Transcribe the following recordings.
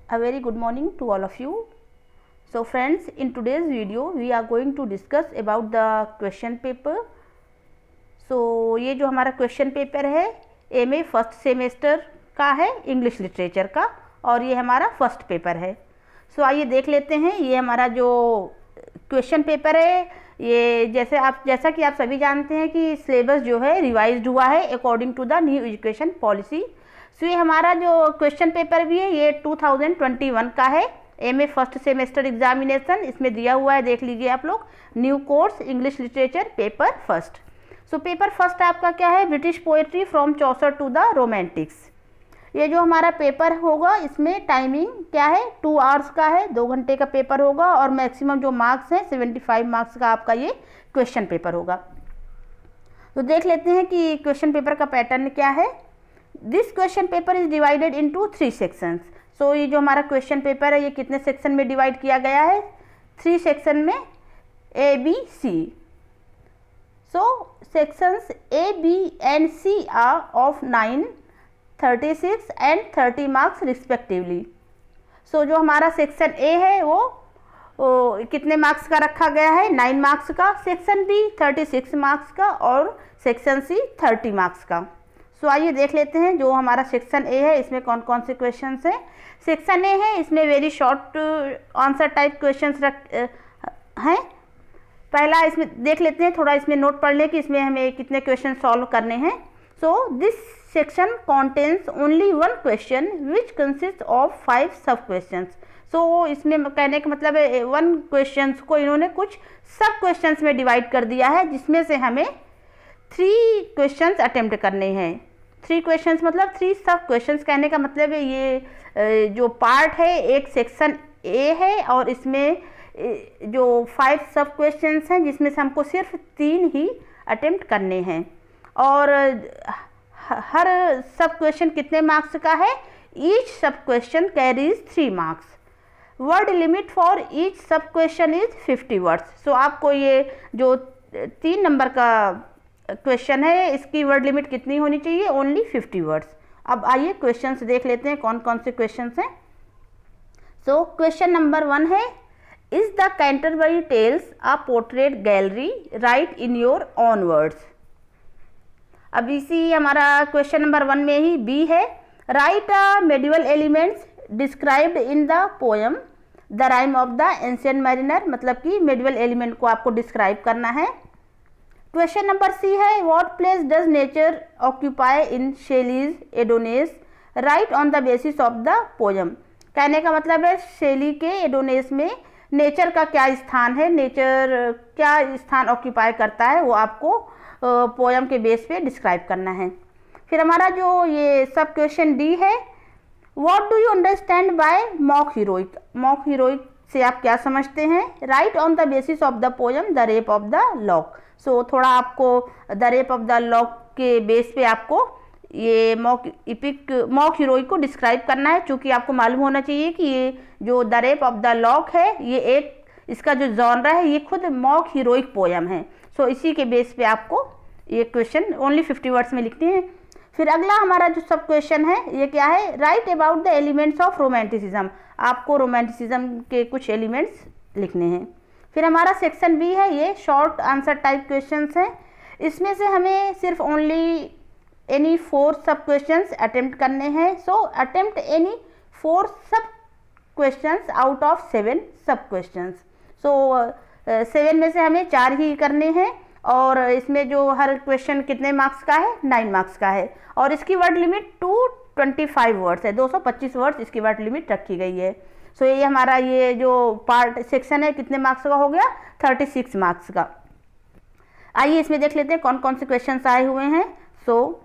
A very good morning to all of you. So friends, in today's video we are going to discuss about the question paper. So ये जो हमारा question paper है MA first semester का है, English literature का, और ये हमारा फर्स्ट पेपर है. सो आइए देख लेते हैं. ये हमारा जो क्वेश्चन पेपर है, ये जैसा कि आप सभी जानते हैं कि सिलेबस जो है रिवाइज्ड हुआ है according to the new education policy. So ये हमारा जो क्वेश्चन पेपर भी है ये 2021 का है, एमए फर्स्ट सेमेस्टर एग्जामिनेशन इसमें दिया हुआ है. देख लीजिए आप लोग, new course English literature paper first. So paper first आपका क्या है, British poetry from Chaucer to the romantics. ये जो हमारा पेपर होगा इसमें टाइमिंग क्या है, 2 आवर्स का है, 2 घंटे का पेपर होगा, और मैक्सिमम जो मार्क्स हैं 75 मार्क्स का आपका ये क्वेश्चन पेपर होगा. तो देख लेते हैं कि क्वेश्चन पेपर का पैटर्न क्या है. This question paper is divided into 3 sections. So ये जो हमारा क्वेश्चन पेपर है ये कितने सेक्शन में डिवाइड किया गया है, 3 सेक्शन में, A B C. So sections A B and C are of 9, 36 and 30 marks respectively. So जो हमारा सेक्शन ए है वो कितने मार्क्स का रखा गया है, 9 मार्क्स का, सेक्शन बी 36 मार्क्स का, और सेक्शन सी 30 मार्क्स का. सो आइए देख लेते हैं जो हमारा सेक्शन ए है इसमें कौन कौन से क्वेश्चंस हैं. सेक्शन ए है, इसमें very short answer type questions हैं. पहला इसमें देख लेते हैं, थोड़ा इसमें नोट पढ़ लें कि इसमें हमें कितने क्वेश्चन सॉल्व करने हैं. So this section contains only one question which consists of 5 सब क्वेश्चंस. सो इसमें कहने का मतलब है 1 क्वेश्चंस को इन्होंने कुछ सब क्वेश्चंस में डिवाइड कर दिया है, जिसमें से हमें 3 क्वेश्चंस अटेम्प्ट करने हैं. 3 क्वेश्चंस मतलब 3 सब क्वेश्चंस. कहने का मतलब है ये जो पार्ट है एक सेक्शन ए है, और इसमें जो 5 सब क्वेश्चंस हैं जिसमें से हमको सिर्फ 3 ही अटेम्प्ट करने हैं. और हर सब क्वेश्चन कितने मार्क्स का है, ईच सब question carries 3 marks. Word limit for each सब क्वेश्चन इज 50 वर्ड्स. सो आपको ये जो 3 नंबर का क्वेश्चन है इसकी वर्ड लिमिट कितनी होनी चाहिए, ओनली 50 वर्ड्स. अब आइए क्वेश्चंस देख लेते हैं कौन कौन से क्वेश्चंस हैं. सो क्वेश्चन नंबर 1 है, is the Canterbury tales a portrait gallery, right in your own words. अब इसी हमारा क्वेश्चन नंबर 1 में ही बी है, write a medieval elements described in the poem the rime of the ancient mariner. मतलब कि medieval element को आपको describe करना है. क्वेश्चन नंबर सी है, what place does nature occupy in Shelley's Adonais, write on the basis of the poem. कहने का मतलब है शेली के एडोनेस में नेचर का क्या स्थान है, नेचर क्या स्थान ऑक्यूपाई करता है, वो आपको पोएम के बेस पे डिस्क्राइब करना है. फिर हमारा जो ये सब क्वेश्चन डी है, what do you understand by mock heroic. Mock heroic से आप क्या समझते हैं, write on the basis of the poem the rape of the lock. So थोड़ा आपको the rape of the lock के बेस पे आपको ये मॉक हीरोइक को डिस्क्राइब करना है. चूँकि आपको मालूम होना चाहिए कि ये जो the rape of the lock है ये एक इसका जो जॉनरा है ये खुद मॉक हीरोइक पोएम है. सो इसी के बेस पे आपको ये क्वेश्चन ओनली 50 वर्ड्स में लिखते हैं. फिर अगला हमारा जो सब क्वेश्चन है ये क्या है, right about the elements of romanticism. आपको रोमांटिसिज्म के कुछ एलिमेंट्स लिखने हैं. फिर हमारा सेक्शन बी है, ये शॉर्ट आंसर टाइप क्वेश्चंस हैं. इसमें से हमें सिर्फ ओनली एनी 4 सब क्वेश्चंस अटेम्प्ट करने हैं. सो अटेम्प्ट एनी 4 सब क्वेश्चंस आउट ऑफ 7 सब क्वेश्चंस. सो 7 में से हमें 4 ही करने हैं, और इसमें जो हर क्वेश्चन कितने मार्क्स का है, 9 मार्क्स का है, और इसकी वर्ड लिमिट 225 वर्ड्स है, 225 वर्ड्स इसकी वर्ड लिमिट रखी गई है. सो ये हमारा ये जो पार्ट सेक्शन है कितने मार्क्स का हो गया, 36 मार्क्स का. आइए इसमें देख लेते हैं कौन कौन से क्वेश्चंस आए हुए हैं. सो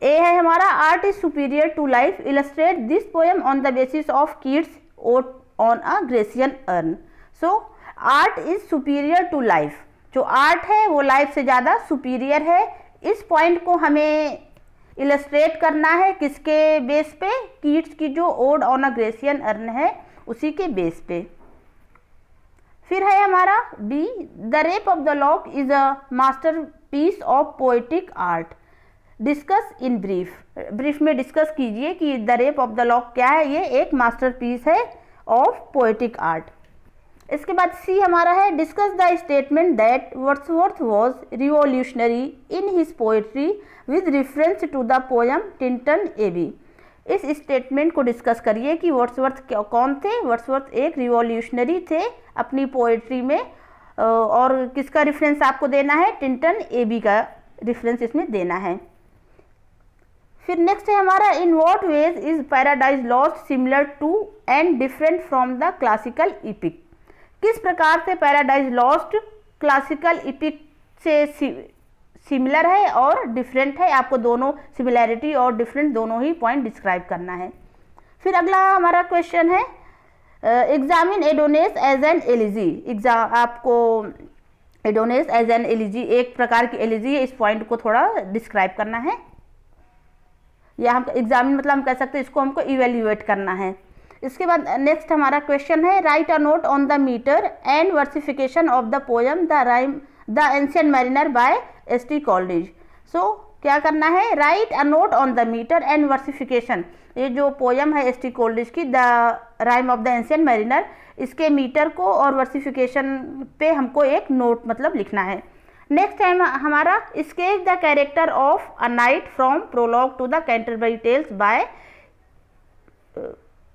ए है हमारा, art is superior to life, illustrate this poem on the basis of Keats ode on a Grecian urn. So art is superior to life, जो आर्ट है वो लाइफ से ज़्यादा सुपीरियर है. इस पॉइंट को हमें इलस्ट्रेट करना है किसके बेस पे, कीट्स की जो ode on a Grecian urn है उसी के बेस पे. फिर है हमारा B, the rape of the lock is a masterpiece of poetic art. Discuss in brief, brief में डिस्कस कीजिए कि the rape of the lock क्या है। ये एक मास्टरपीस है ऑफ पोएटिक आर्ट। इसके बाद सी हमारा है discuss the statement that Wordsworth was revolutionary in his poetry with reference to the poem Tintern Abbey. इस स्टेटमेंट को डिस्कस करिए कि वर्ड्सवर्थ कौन थे। वर्ड्सवर्थ एक रिवॉल्यूशनरी थे अपनी पोएट्री में, और किसका रेफरेंस आपको देना है, टिंटन एबी का रेफरेंस इसमें देना है। फिर नेक्स्ट है हमारा in what ways is Paradise Lost similar to and different from the classical epic. किस प्रकार से पैराडाइज लॉस्ट क्लासिकल इपिक से सिमिलर है और डिफरेंट है। आपको दोनों सिमिलैरिटी और डिफरेंट दोनों ही पॉइंट डिस्क्राइब करना है। फिर अगला हमारा क्वेश्चन है examine Adonais as an elegy. आपको एडोनेस एज एन एलिजी, एक प्रकार की एलिजी है, इस पॉइंट को थोड़ा डिस्क्राइब करना है। या हम एग्जामिन मतलब हम कह सकते हैं इसको हमको इवेल्युएट करना है। इसके बाद नेक्स्ट हमारा क्वेश्चन है write a note on the metre and versification of the poem the rime the ancient mariner by S T. Coleridge. So क्या करना है, write a note on the metre and versification. ये जो पोएम है S T. Coleridge की the rime of the ancient mariner, इसके metre को और वर्सिफिकेशन पे हमको एक नोट मतलब लिखना है। नेक्स्ट टाइम हमारा sketch the character of a knight from prologue to the Canterbury tales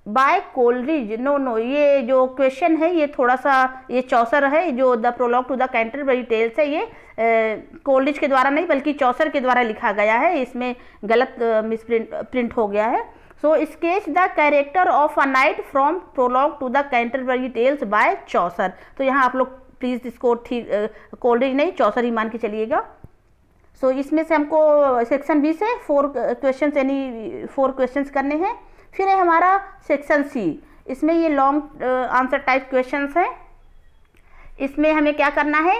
by Coleridge. No ये जो क्वेश्चन है ये थोड़ा सा ये चौसर है, जो the prologue to the Canterbury Tales है ये कोलरिज के द्वारा नहीं बल्कि चौसर के द्वारा लिखा गया है। इसमें गलत प्रिंट हो गया है। So sketch the character of a knight from prologue to the Canterbury tales by Chaucer. तो यहाँ आप लोग प्लीज़ इसको ठीक कोलरिज नहीं चौसर ही मान के चलिएगा। सो इसमें से हमको सेक्शन बी से 4 क्वेश्चंस करने हैं। फिर है हमारा सेक्शन सी, इसमें ये लॉन्ग आंसर टाइप क्वेश्चंस हैं। इसमें हमें क्या करना है,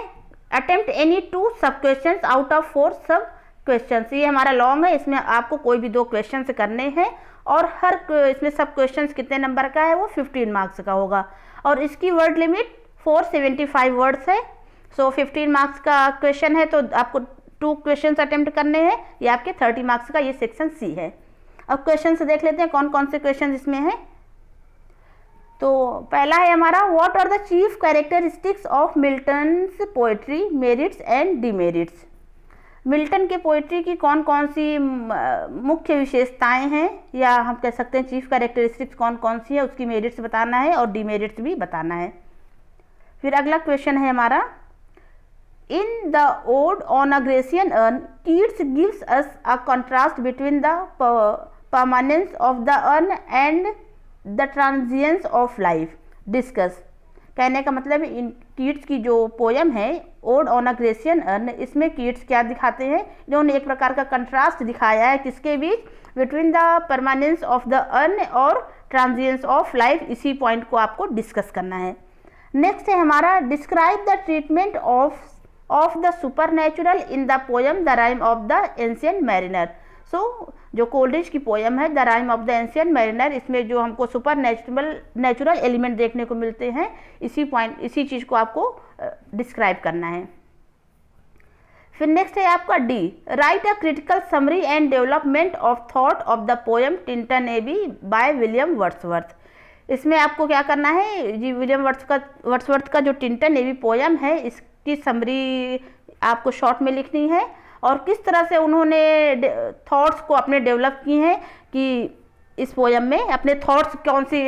अटेम्प्ट एनी 2 सब क्वेश्चंस आउट ऑफ 4 सब क्वेश्चंस। ये हमारा लॉन्ग है, इसमें आपको कोई भी 2 क्वेश्चंस करने हैं और हर इसमें सब क्वेश्चंस कितने नंबर का है, वो 15 मार्क्स का होगा और इसकी वर्ड लिमिट 475 वर्ड्स है। सो 15 मार्क्स का क्वेश्चन है तो आपको 2 क्वेश्चंस अटेम्प्ट करने हैं। ये आपके 30 मार्क्स का ये सेक्शन सी है। अब क्वेश्चन से देख लेते हैं कौन कौन से क्वेश्चन इसमें हैं। तो पहला है हमारा what are the chief characteristics of Milton's poetry, merits and demerits. Milton के पोएट्री की कौन कौन सी मुख्य विशेषताएं हैं, या हम कह सकते हैं चीफ कैरेक्टरिस्टिक्स कौन कौन सी है, उसकी मेरिट्स बताना है और डिमेरिट्स भी बताना है। फिर अगला क्वेश्चन है हमारा in the ode on a Grecian urn Keats gives us a contrast between the permanence of the urn and the transience of life. Discuss. कहने का मतलब इन कीट्स की जो पोयम है ode on a Grecian urn, इसमें Keats क्या दिखाते हैं, इन्होंने एक प्रकार का कंट्रास्ट दिखाया है किसके बीच, between the permanence of the urn और ट्रांजिएंस ऑफ लाइफ। इसी पॉइंट को आपको डिस्कस करना है। नेक्स्ट है हमारा describe the treatment of the supernatural in the poem the rime of the ancient mariner. So जो कोलरिज की पोएम है the rime of the ancient mariner, इसमें जो हमको सुपर नेचुरल एलिमेंट देखने को मिलते हैं, इसी चीज़ को आपको डिस्क्राइब करना है। फिर नेक्स्ट है आपका D write a critical summary and development of thought of the poem Tintern Abbey by William Wordsworth. इसमें आपको क्या करना है जी, विलियम वर्ड्सवर्थ का जो टिंटन एबी पोएम है इसकी समरी आपको शॉर्ट में लिखनी है और किस तरह से उन्होंने थॉट्स को अपने डेवलप किए हैं कि इस पोएम में अपने थॉट्स कौन से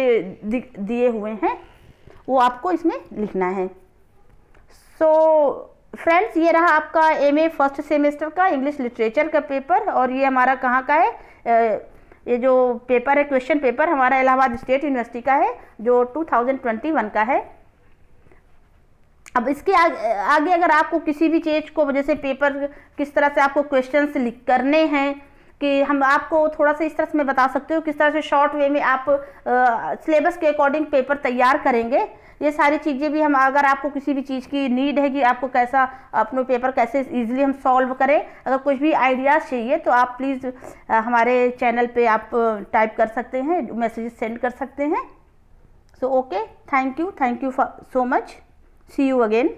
दिए हुए हैं वो आपको इसमें लिखना है। सो फ्रेंड्स, ये रहा आपका एमए फर्स्ट सेमेस्टर का इंग्लिश लिटरेचर का पेपर और ये हमारा कहाँ का है, ये जो पेपर है क्वेश्चन पेपर हमारा इलाहाबाद स्टेट यूनिवर्सिटी का है जो 2021 का है। अब इसके आगे अगर आपको किसी भी चीज़ को जैसे पेपर किस तरह से आपको क्वेश्चंस लिख करने हैं कि हम आपको थोड़ा सा इस तरह से मैं बता सकती हूँ किस तरह से शॉर्ट वे में आप सिलेबस के अकॉर्डिंग पेपर तैयार करेंगे। ये सारी चीज़ें भी हम अगर आपको किसी भी चीज़ की नीड है कि आपको कैसा अपने पेपर कैसे इजीली हम सॉल्व करें, अगर कुछ भी आइडियाज़ चाहिए तो आप प्लीज़ हमारे चैनल पे आप टाइप कर सकते हैं, मैसेजेस सेंड कर सकते हैं। So okay, thank you so much, see you again.